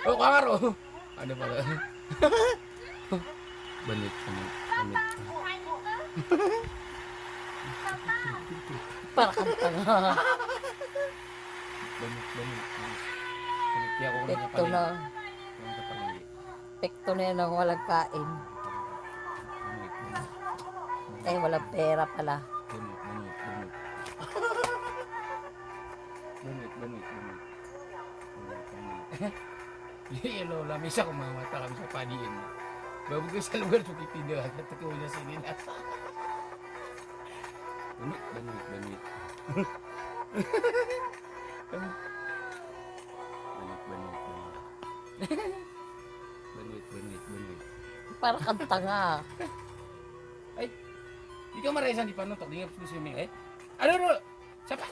Oh, kangaro. Ano pala? Banit, banit, banit. Para kang tanga. Banit, banit, banit. Banit, kaya ako na Pekto na. Yung kapalagi. Pekto na yan ang walang kain. Banit, banit. Eh, walang pera pala. Banit, banit, banit. Banit, banit, banit. Banit, banit. Yung lola, misa kumamata kami sa padiin. Bago ko sa lugar sa titinda, natutuwa niya sa nila. Banit, banit, banit. Banit, banit, banit. Banit, banit, banit. Para kang tanga. Ay, di ka maraisan di panutok, di nga swimming eh. Ano? Sapa?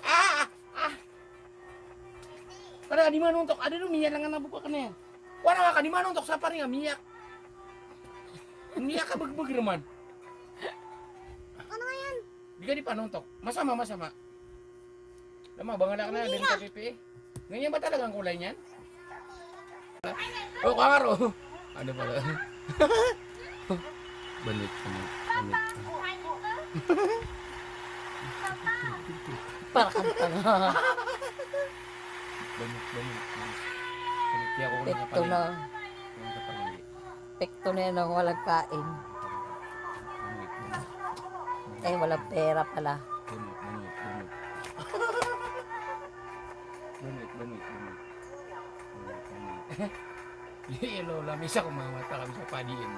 Para ka di manuntok, ano miya lang nga nabuka ka na yan. Wala ka di manuntok, sapa rin nga miyak. Miyak ka bagbag naman. Ano nga yan? Di ka di panuntok, masama. Lama, bangala ka na, din ka pipi. Ganyan ba talaga ang kulay niyan? Oh, kangaro. Ano pala? Banit, banit, banit. Para kang tanga. Banit, banit, banit. Banit, kaya ako na Pekto na. Yung kapalagi. Pekto na yan ang walang kain. Banit, banit. Eh, walang pera pala. Banit, banit, banit. Banit, banit, banit. Banit, banit. Yung lola, misa kumamata kami sa padiin.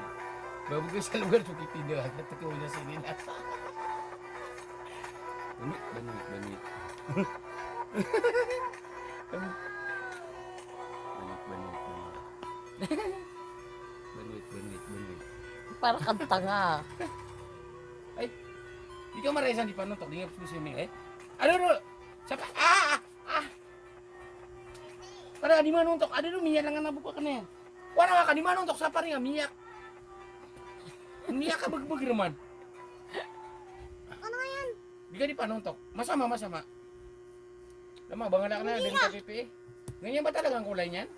Bago ko sa lugar sa titinda, natutuwa niya sa nila. Banit, banit, banit. Banit, banit, banit. Banit, banit, banit. Para kang tanga. Ay, di ka maraisan di panutok, di nga swimming eh. Ano? Sapa? Para ka di manuntok, ano miya lang nga nabuka ka na yan. Wala ka di manuntok, sapa rin nga miyak. Miyak ka bagbag naman. Ano nga yan? Di ka di panuntok, masama. Lama, bangala ka na, din ka pipi. Ganyan ba talaga ang kulay niyan?